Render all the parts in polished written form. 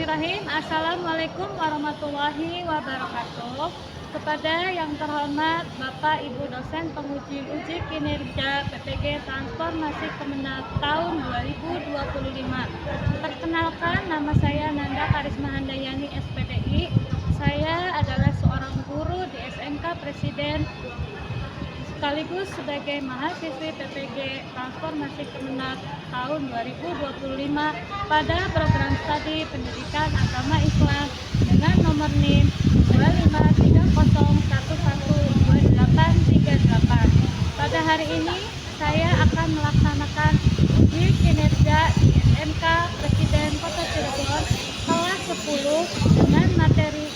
Bismillahirrahmanirrahim. Assalamualaikum warahmatullahi wabarakatuh. Kepada yang terhormat Bapak Ibu dosen penguji uji kinerja PPG Transformasi Kemenag tahun 2025. Perkenalkan, nama saya Nanda Karisma Handayani SPDI. Saya adalah seorang guru di SMK Presiden sekaligus sebagai mahasiswi PPG Transformasi Kemenag tahun 2025 pada program studi Pendidikan Agama Islam dengan nomor NIM 2530112838. Pada hari ini saya akan melaksanakan uji kinerja di SMK Presiden Kota Cirebon kelas 10 dengan materi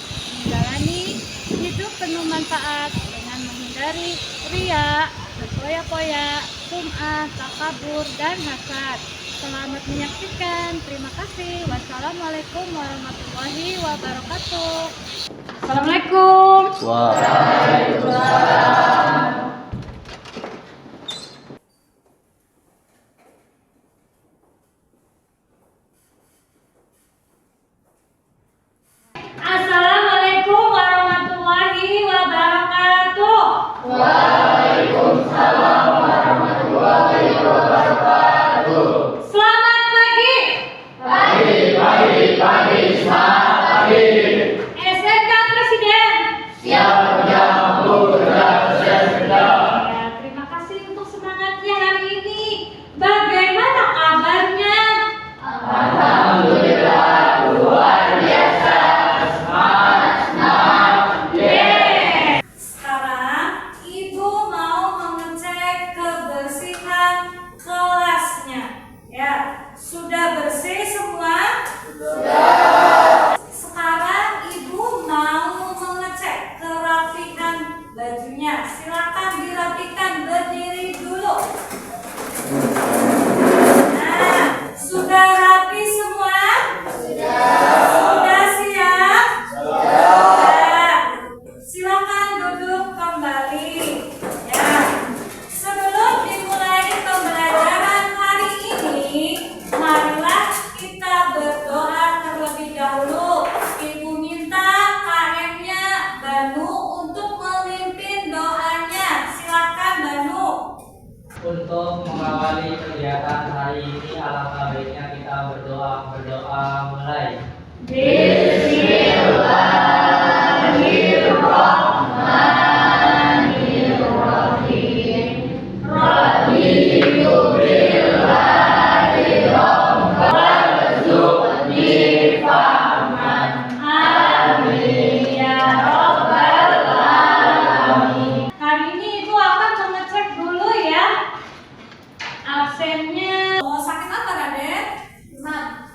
menjalani hidup penuh manfaat dengan menghindari riya, berpoya-poya, sum'ah, takabur, dan hasad. Selamat menyaksikan. Terima kasih. Wassalamualaikum warahmatullahi wabarakatuh. Assalamualaikum. Waalaikumsalam. Assalamualaikum warahmatullahi wabarakatuh. Waalaikumsalam warahmatullahi wabarakatuh. Selamat pagi. Pagi, selamat pagi. SMK Presiden. Siap kerja, mampu kerja, sukses kerja. Ya, terima kasih untuk semangatnya hari ini. Bagaimana kabarnya? Alhamdulillah, luar biasa. Semangat. Yeay. Sekarang Ibu mau mengecek kebersihan kelasnya. Ya, sudah bersih semua? Sekarang Ibu mau mengecek kerapihan bajunya. Silakan dirapikan, berdiri dulu. Nah, sudah rapi semua? Sudah siap? Sudah. Silakan duduk kembali. Ya. Sebelum dimulai pembelajaran hari ini, marilah kita berdoa terlebih dahulu. Ibu minta KM-nya Banu untuk memimpin doanya. Silakan Banu. Untuk mengawali kegiatan hari ini, alangkah baiknya kita berdoa mulai. Bismillahirrahmanirrahim. Raditu billahi rabban warzuqni fahman. Amin ya rabbal alamin. Hari ini Ibu akan mengecek dulu ya absennya. Oh, sakit apa Raden? Demam.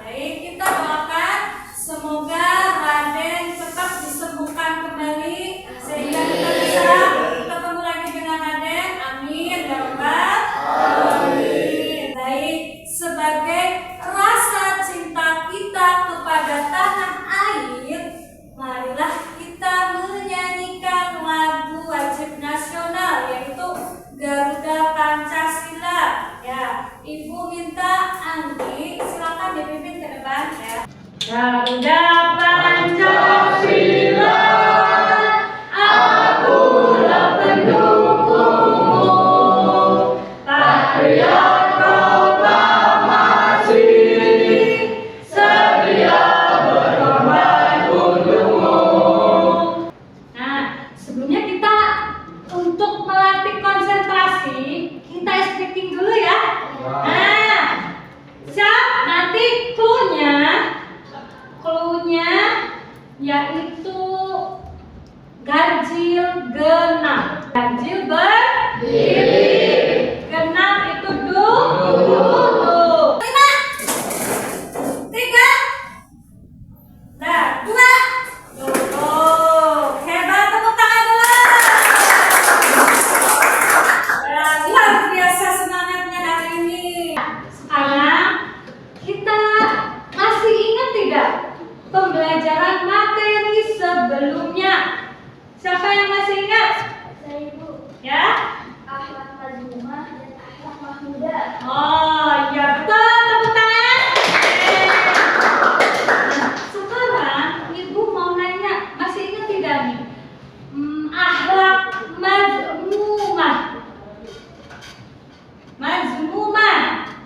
Baik, kita doakan semoga Raden tetap disembuhkan kembali sehingga kita bisa ketemu lagi dengan Raden. Amin ya rabbal alamin. Baik, sebagai rasa cinta kita kepada tanah air, marilah kita menyanyikan lagu wajib nasional yaitu Garuda Pancasila. Ya, Ibu minta Andi silakan dipimpin ke depan ya. Garuda Pancasila, akulah pendukungmu, patriot proklamasi, setia berkorban untukmu. Nah, sebelumnya kita untuk melatih konsentrasi, kita speaking dulu ya. Nah, siap. Nanti clue-nya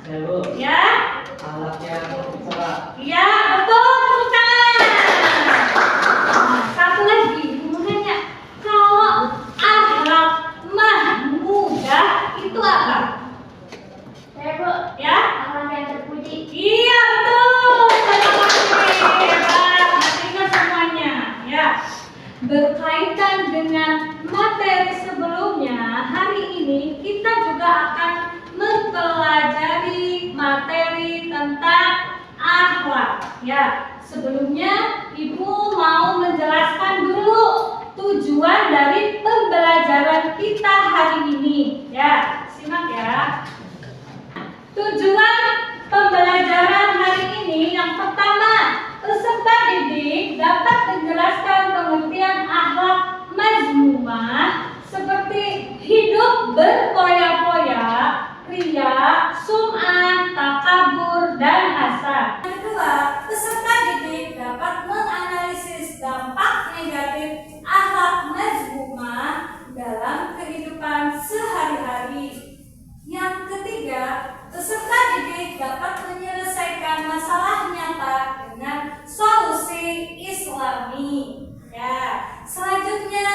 Ya Bu, Ya, akhlak yang tercela. iya betul, tepuk tangan. Nah, satu lagi, makanya kalau akhlak mahmudah itu apa? Saya Bu, Ya, akhlak yang terpuji. iya betul. Terima kasih. Hebat. Masih ingat semuanya. Ya. Berkaitan dengan materi sebelumnya, hari ini kita juga akan mempelajari materi tentang akhlak. Ya, sebelumnya Ibu mau menjelaskan dulu tujuan dari pembelajaran kita hari ini. Ya, simak ya. Tujuan pembelajaran hari ini yang pertama, peserta didik dapat menjelaskan pengertian akhlak mazmumah seperti hidup berpoya-poya, ria, sum'ah, takabur, dan hasad. Yang kedua, peserta didik dapat menganalisis dampak negatif akhlak mazmumah dalam kehidupan sehari-hari. Yang ketiga, peserta didik dapat menyelesaikan masalah nyata dengan solusi Islami. Ya, selanjutnya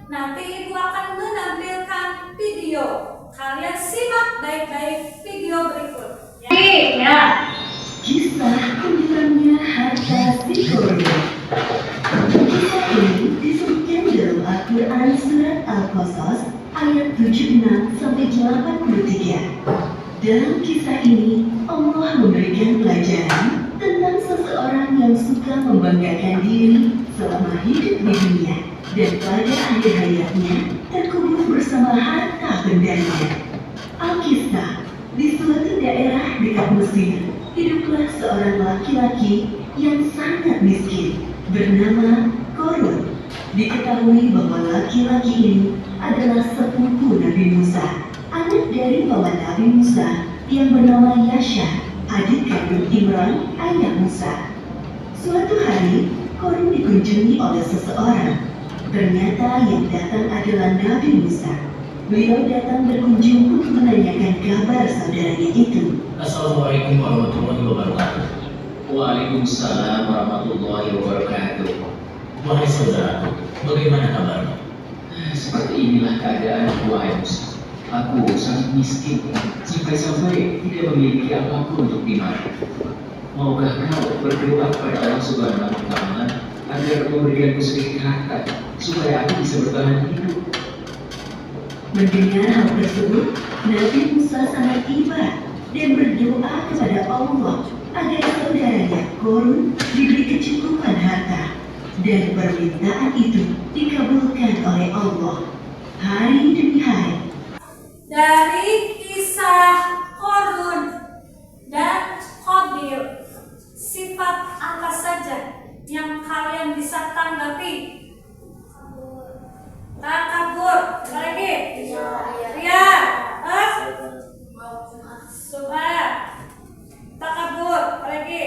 nanti Ibu akan menampilkan video. Kalian simak baik-baik video berikut. Ya. Kisah tentangnya harta si korban. Kisah ini disebutkan dalam Al-Quran Surat Al-Qasas ayat 76-83. Dalam kisah ini, Allah memberikan pelajaran tentang seseorang yang suka membanggakan diri selama hidup di dunia dan pada akhir hayatnya terkubur bersama harta bendanya. Alkisah, di suatu daerah dekat Mesir, hiduplah seorang laki-laki yang sangat miskin bernama Korun. Diketahui bahwa laki-laki ini adalah sepupu Nabi Musa, anak dari paman Nabi Musa yang bernama Yasha, adik kandung Imran, ayah Musa. Suatu hari, Korun dikunjungi oleh seseorang. Ternyata yang datang adalah Nabi Musa. Beliau datang berkunjung untuk menanyakan kabar saudaranya itu. Assalamualaikum warahmatullahi wabarakatuh. Waalaikumsalam warahmatullahi wabarakatuh. Wahai saudaraku, bagaimana kabarmu? Seperti inilah keadaan wahai Musa. Aku sangat miskin, sampai-sampai tidak memiliki apapun untuk dimakan. Maukah kau berdoa kepada Allah Subhanahu wa Ta'ala agar memberikanku sedikit harta supaya aku bisa bertahan hidup? Mendengar hal tersebut, Nabi Musa sangat iba dan berdoa kepada Allah agar saudaranya Korun diberi kecukupan harta, dan permintaan itu dikabulkan oleh Allah. Hari demi hari, Dari kisah Korun dan Qabil, sifat apa saja yang kalian bisa tanggapi? Takabur, apa lagi? Ria, Sum'ah, takabur, apa lagi?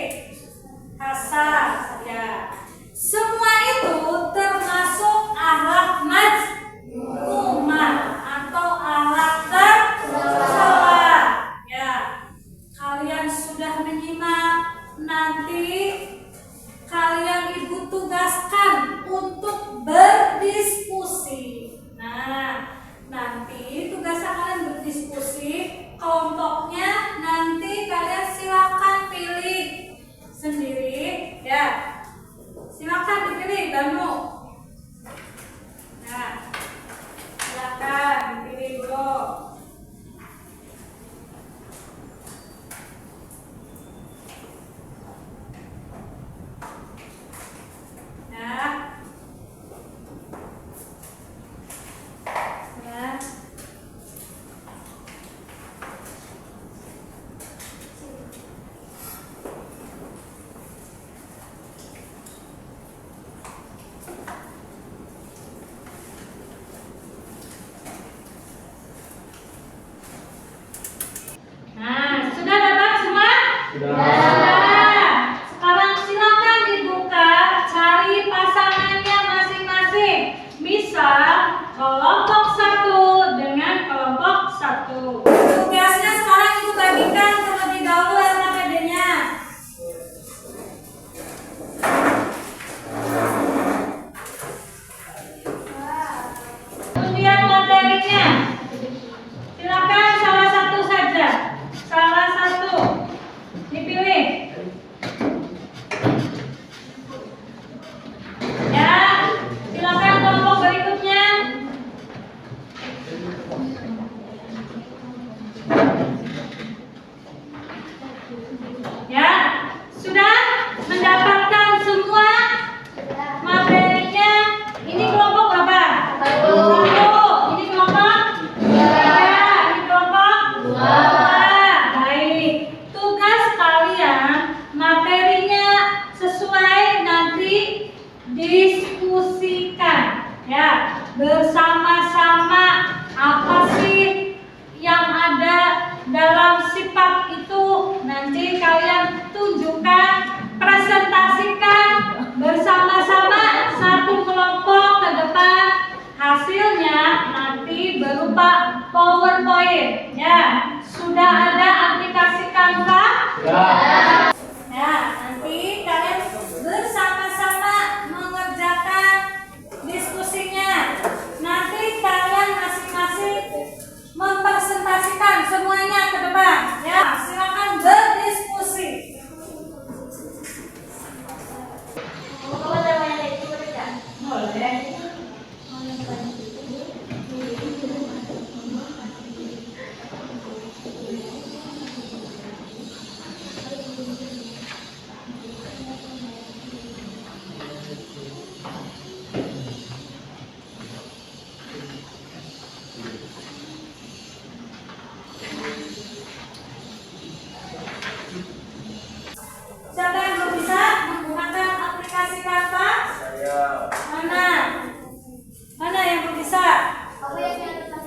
Hasad, ya. Semua itu termasuk akhlak mazmumah atau akhlak tercela. Ya, kalian sudah menyimak. Nanti kalian Ibu tugaskan untuk berdiskusi. Nah, nanti tugasnya kalian berdiskusi. Kelompoknya nanti kalian silakan pilih sendiri. Ya, silakan dipilih Banu. Nah, silakan dipilih dulu. Nah, nah. Ya, sudah mendapatkan semua materinya. Ini kelompok berapa? Satu. Ini kelompok? Tiga. Ini kelompok? Dua. Baik. Tugas kalian materinya sesuai nanti diskusikan. Ya, bersama-sama apa sih yang ada dalam sifat itu, nanti kalian tunjukkan, presentasikan bersama-sama satu kelompok ke depan. Hasilnya nanti berupa PowerPoint. Ya, sudah ada aplikasi Canva? Ya, nanti kalian bersama-sama mengerjakan diskusinya. Nanti kalian masing-masing mempresentasikan semuanya ke depan. Ya, silakan berdiskusi. Boleh. Siapa yang belum bisa menggunakan aplikasi Canva? Mana? Mana yang belum bisa?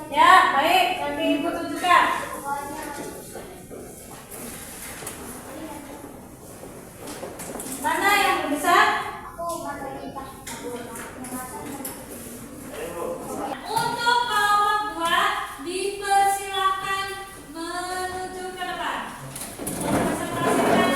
Ya, baik. Nanti ibu tunjukkan. Mana yang belum bisa? Untuk kelompok 2 dipersilakan menuju ke depan. Presentasikan.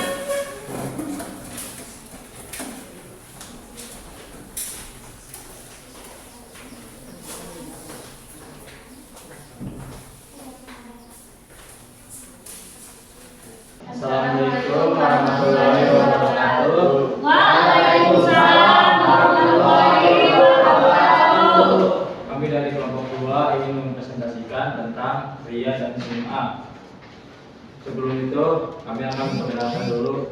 Assalamualaikum warahmatullahi wabarakatuh. Waalaikumsalam warahmatullahi wabarakatuh. Kami dari kelompok 2 ingin mempresentasikan tentang Ria dan SMA. Sebelum itu, kami akan memperkenalkan dulu.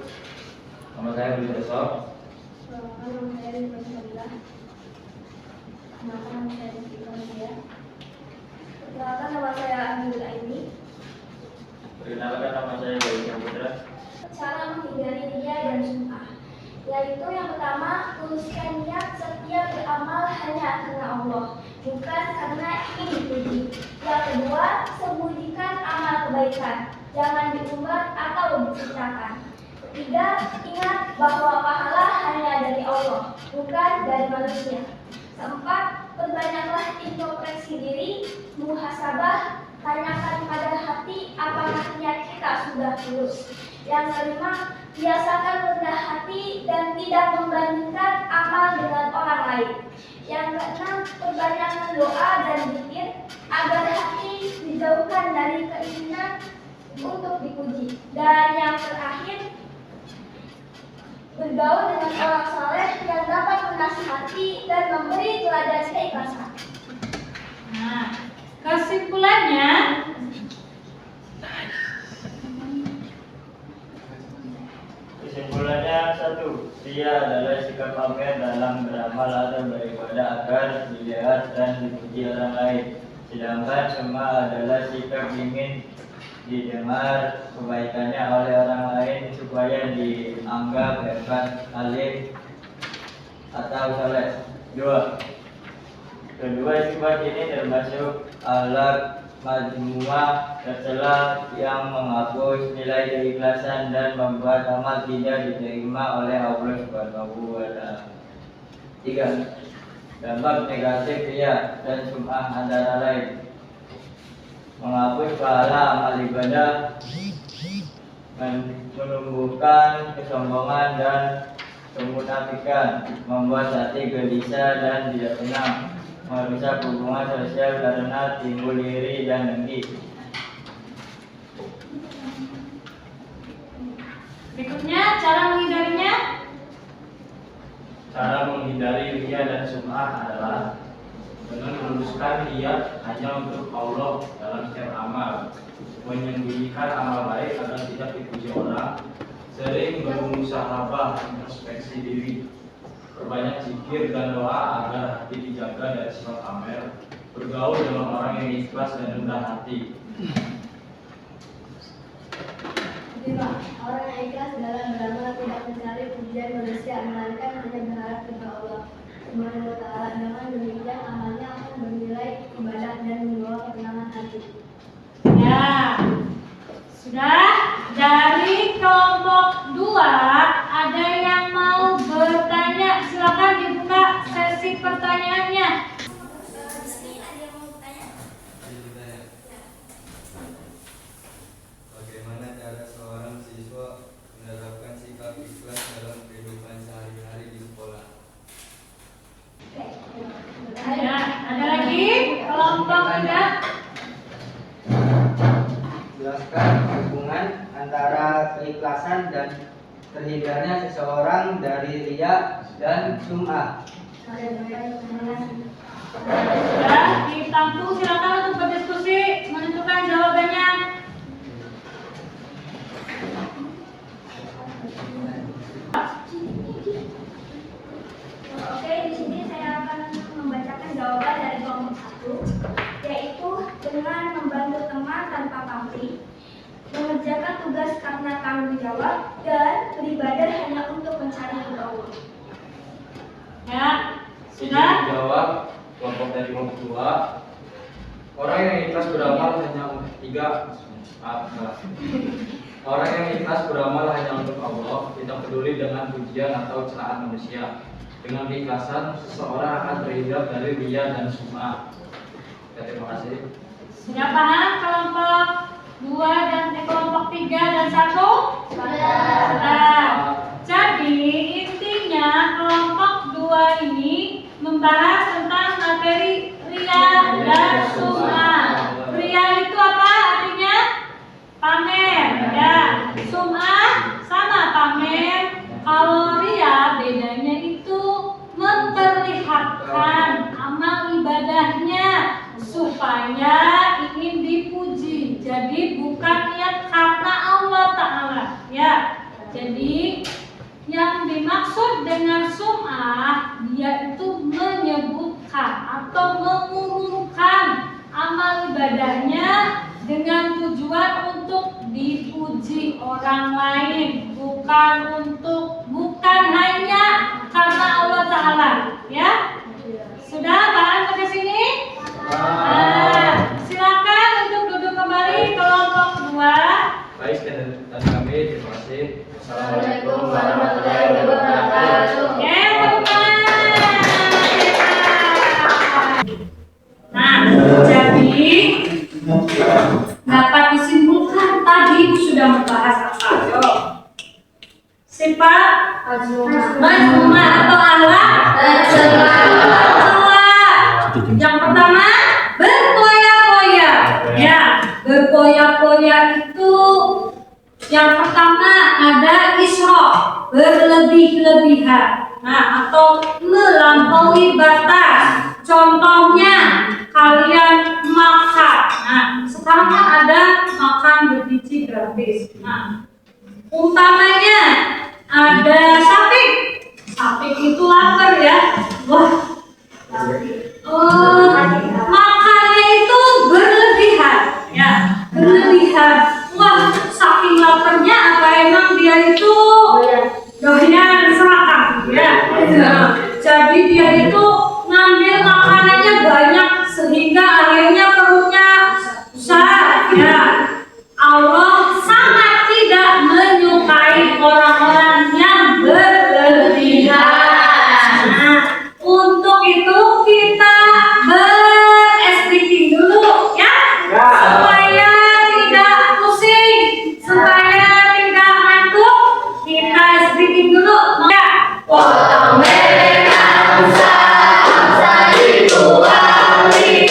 Nama saya Budi Besok. Perkenalkan nama saya Andul Aini. Perkenalkan nama saya Bayu Putra. Cara menghindari riya dan sum'ah, yaitu yang pertama, tuliskan niat setiap beramal hanya karena Allah, bukan karena ingin dipuji. Yang kedua, sembunyikan amal kebaikan, jangan diumbar atau diceritakan. Ketiga, ingat bahwa pahala hanya dari Allah, bukan dari manusia. Keempat, perbanyaklah introspeksi diri, muhasabah, tanyakan pada hati apakah niat kita sudah tulus. Yang kelima, biasakan rendah hati dan tidak membandingkan amal dengan orang lain. Yang keenam, perbanyakkan doa dan zikir agar hati dijauhkan dari keinginan untuk dipuji. Dan yang terakhir, bergaul dengan orang saleh yang dapat menasihati dan memberi teladan keikhlasan. Nah, kesimpulannya, kesimpulannya 1. Ria adalah sikap pamer dalam beramal atau beribadah agar dilihat dan dipuji orang lain. Sedangkan sum'ah adalah sikap ingin didengar kebaikannya oleh orang lain supaya dianggap hebat, alim, atau saleh. 2. Kedua sifat ini termasuk alat majmuah tercela yang menghapus nilai keikhlasan dan membuat amal tidak diterima oleh Allah Subhanahu wa Ta'ala. 3. Dampak negatif riya dan sum'ah antara lain: menghapus pahala amal ibadah, menumbuhkan kesombongan dan kemunafikan, membuat hati gelisah dan tidak tenang, merusak hubungan sosial karena timbul iri dan dengki. berikutnya cara menghindarinya. Cara menghindari riya dan sum'ah adalah dengan meluruskan niat hanya untuk Allah dalam setiap amal, menyembunyikan amal baik agar tidak dipuji orang, sering bermusahabah, introspeksi diri, perbanyak zikir dan doa agar hati dijaga dari sifat pamer, bergaul dengan orang yang ikhlas dan rendah hati. Kedua, orang yang ikhlas dalam beramal tidak mencari pujian manusia, melainkan hanya berharap kepada Allah Subhanahu wa Ta'ala. Dengan demikian amalnya akan bernilai ibadah dan membawa ketenangan hati. Ya, sudah. Dari kelompok 2 ada yang mau bertanya, silakan dibuka sesi pertanyaannya. Di sini ada yang mau bertanya? Bagaimana cara seorang siswa menerapkan sikap ikhlas dalam kehidupan sehari-hari di sekolah? Ya, ada lagi kelompok 3. Jelaskan hubungan antara keikhlasan dan terhindarnya seseorang dari riya dan sum'ah. Ya, ditampung, silakan untuk berdiskusi, menentukan jawabannya. Oke, di sini saya akan membacakan jawaban dari kelompok 1, yaitu dengan membantu teman tanpa pamrih, mengerjakan tugas karena tanggung jawab, dan beribadah hanya untuk mencari ridho Allah. Ya, sudah. Jawab kelompok dari kelompok 2. Orang yang ikhlas beramal hanya Orang yang ikhlas beramal hanya untuk Allah, tidak peduli dengan pujian atau celaan manusia. Dengan keikhlasan, seseorang akan terhindar dari riya dan sum'ah. Terima kasih. Sudah paham kelompok 2 dan kelompok 3 dan 1? Sudah. Jadi intinya kelompok 2 ini membahas tentang materi riya dan sum'ah. Riya itu apa artinya? Pamer. Ya. Sum'ah sama pamer. Kalau riya bedanya itu memperlihatkan amal ibadahnya supaya ingin dipuji. Jadi bukan niat karena Allah Ta'ala. Ya. Jadi yang dimaksud dengan sum'ah, dia itu menyebutkan atau mengumumkan amal ibadahnya dengan tujuan untuk dipuji orang lain, bukan hanya karena Allah Ta'ala. Ya, sudah paham sampai sini? Silakan untuk duduk kembali kelompok 2. Baik, sekian dari kami. Terima kasih. Assalamualaikum warahmatullahi wabarakatuh. Nah, jadi dapat disimpulkan tadi sudah membahas apa? Sifat mazmumah atau Allah tercela. Yang pertama, berpoya-poya. Ya, berpoya-poya itu yang pertama ada isyraf, berlebih-lebihan. Nah, atau melampaui batas. Contohnya kalian makan. Nah, sekarang kan ada makan berbiji gratis. Nah, umpamanya ada sapik. Sapik itu lapar ya. Wah. Makannya itu berlebihan, ya, berlebihan. Wah, saking laparnya apa emang dia itu doyan serakah, ya. Jadi dia itu ngambil makanannya banyak sehingga akhirnya perutnya besar, ya. Allah sangat tidak menyukai orang-orang yang berlebihan. Nah, untuk itu kita ber-SPT dulu, ya, supaya tidak pusing, supaya tidak ngantuk. Kita SPT dulu, ya. Potong mereka, bangsa itu wali.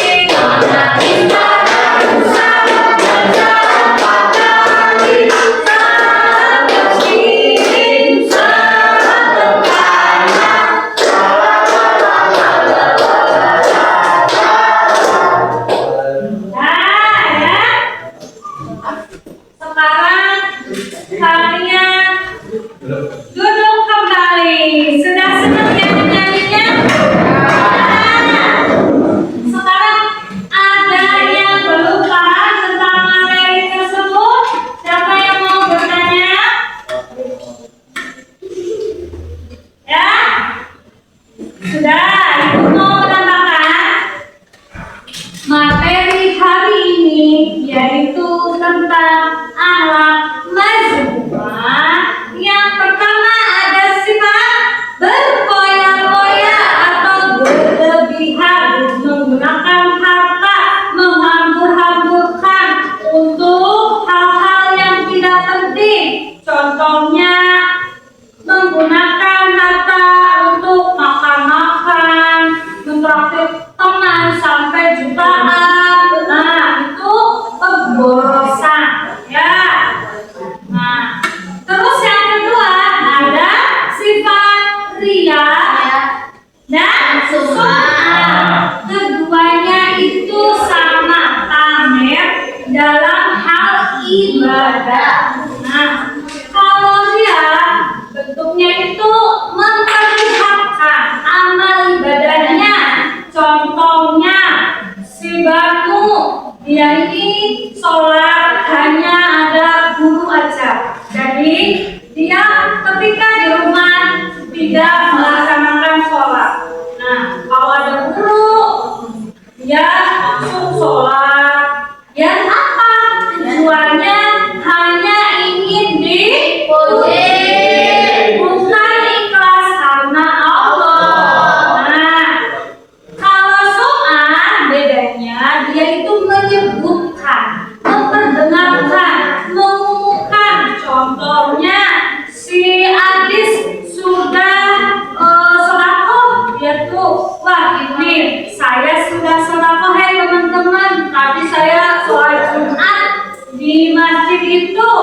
Contohnya menggunakan harta untuk makan-makan, mentraktir teman sampai jutaan. Nah, itu pemborosan, ya. Nah, terus yang kedua ada sifat riya dan sum'ah. Keduanya itu sama pamer dalam hal ibadah. Nah, kalau dia bentuknya itu memperlihatkan amal ibadahnya. Contohnya si Banu, dia ini sholat hanya ada guru aja. Jadi dia ketika di rumah tidak melaksanakan sholat. Nah, kalau ada guru, dia langsung sholat. Yang apa? Tujuannya hanya ingin dipuji, bukan ikhlas karena Allah. Nah, kalau sum'ah bedanya dia itu menyebutkan, memperdengarkan, mengumumkan. Contohnya si Adis sudah sedekah, dia tuh, wah ini saya sudah sedekah, hai teman-teman. Tadi saya sholat Jumat di masjid itu,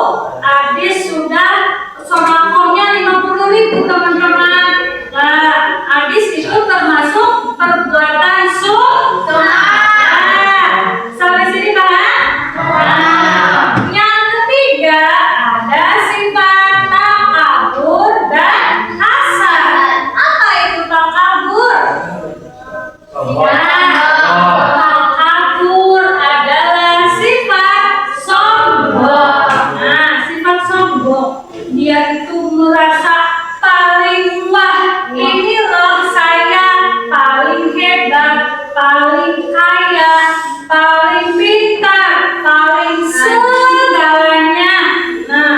Adis sudah sedekahnya 50.000 teman-teman. Nah, Adis itu termasuk perbuatan sum'ah. Sampai sini paham? Yang ketiga ada sifat takabur dan hasad. Apa itu takabur? Takabur adalah sifat sombong. Nah, sifat sombong, dia itu merasa paling wah, ini loh saya paling hebat, paling kaya, paling pintar, paling segalanya. Nah,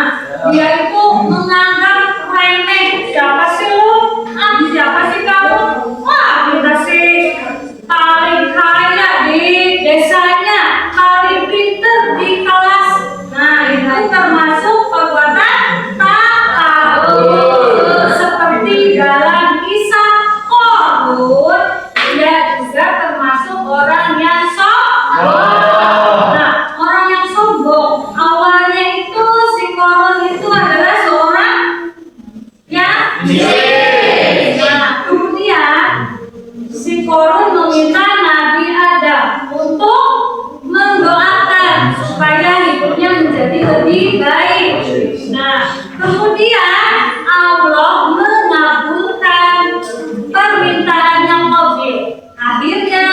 dia itu menganggap remeh. Siapa sih lu? Siapa sih kamu? Wah, kita sih paling kaya di desanya, paling pintar di kelas. Nah, itu termasuk perbuatan takabur. Seperti dalam kisah Qarun, dia juga termasuk orang yang sombong. Nah, orang yang sombong awalnya itu si Qarun itu adalah seorang yang miskin. Nah, kemudian si Qarun meminta Nabi Adam untuk mendoakan supaya hidupnya menjadi lebih baik. Nah, kemudian Allah mengabulkan permintaannya Qabil. Akhirnya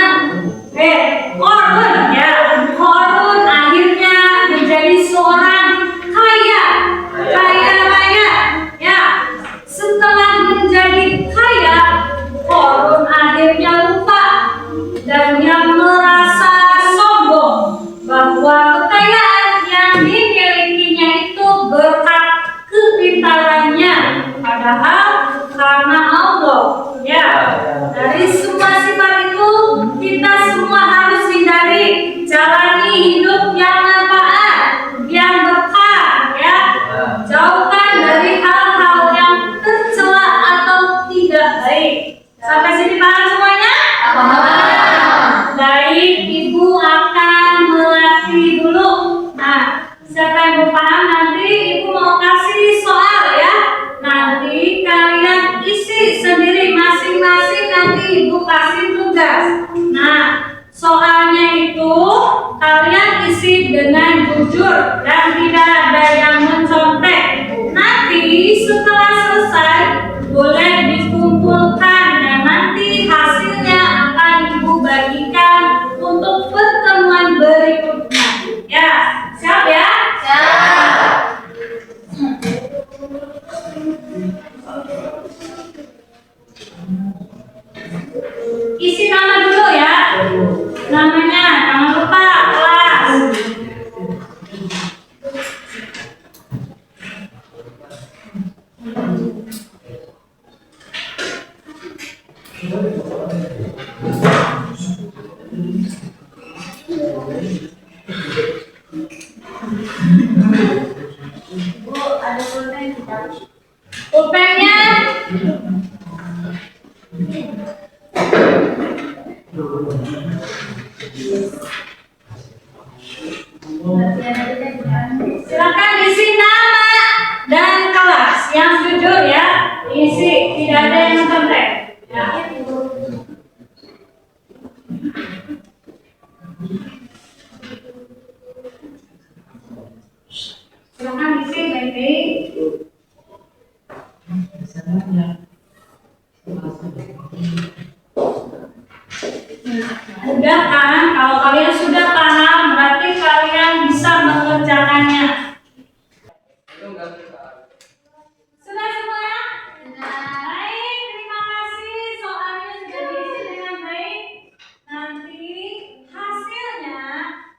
Qarun akhirnya menjadi seorang kaya raya. Ya, setelah menjadi kaya, Qarun akhirnya lupa dan yang merasa sombong bahwa kekayaan yang dimilikinya itu berkat kepintarannya, padahal karena Allah. Ya, dari semua sifat itu kita semua harus hindari. ada pulpen kita. Pulpennya silakan isi nama dan kelas yang jujur ya. Isi, tidak ada yang contek. Ya. Silakan isi baik-baik. Udah kan? Kalau kalian sudah paham, berarti kalian bisa mengerjakannya. Sudah semua? Baik, terima kasih. Soalnya sudah diisi dengan baik. Nanti hasilnya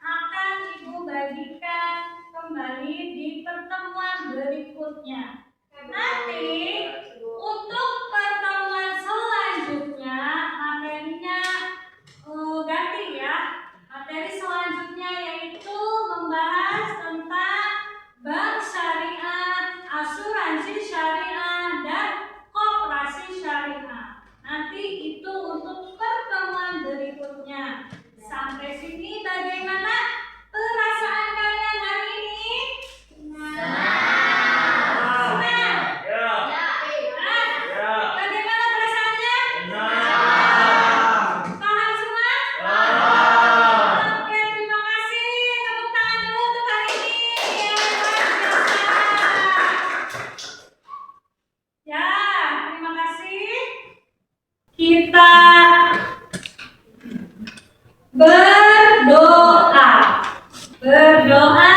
akan Ibu bagikan kembali di pertemuan berikutnya. Nanti untuk pertemuan selanjutnya materinya ganti ya. Materi selanjutnya yaitu membahas tentang bank syariah, asuransi syariah, dan koperasi syariah. Nanti itu untuk pertemuan berikutnya. Sampai sini bagaimana perasaan kalian hari ini? Bagaimana perasaannya? Paham semua? Oke, terima kasih. Tepuk tangan dulu untuk hari ini. Ya, terima kasih. Kita berdoa. Berdoa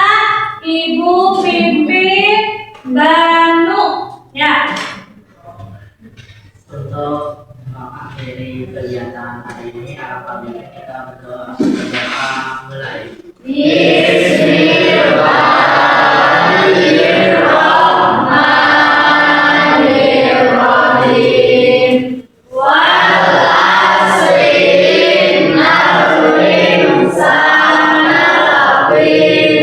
Ibu pimpin Banu. Ya. Untuk mengakhiri kegiatan hari ini, apabila kita berdoa bersama mulai. Bismillahirrahmanirrahim. Wal asri innal insana lafi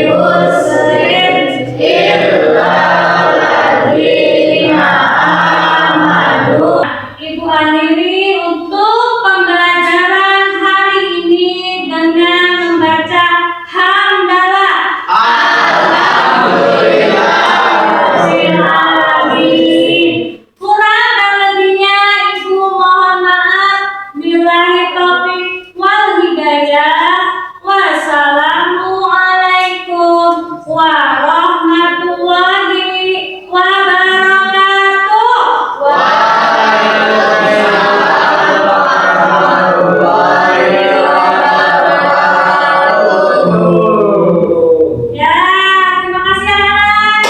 khusrin illa alladzina amanu. Ibu akhiri untuk pembelajaran hari ini dengan membaca hamdalah. Alhamdulillah. Kurang dan lebihnya Ibu mohon maaf. Billahi taufiq wal hidayah. Wassalamualaikum warahmatullahi wabarakatuh. Ya, terima kasih anak-anak.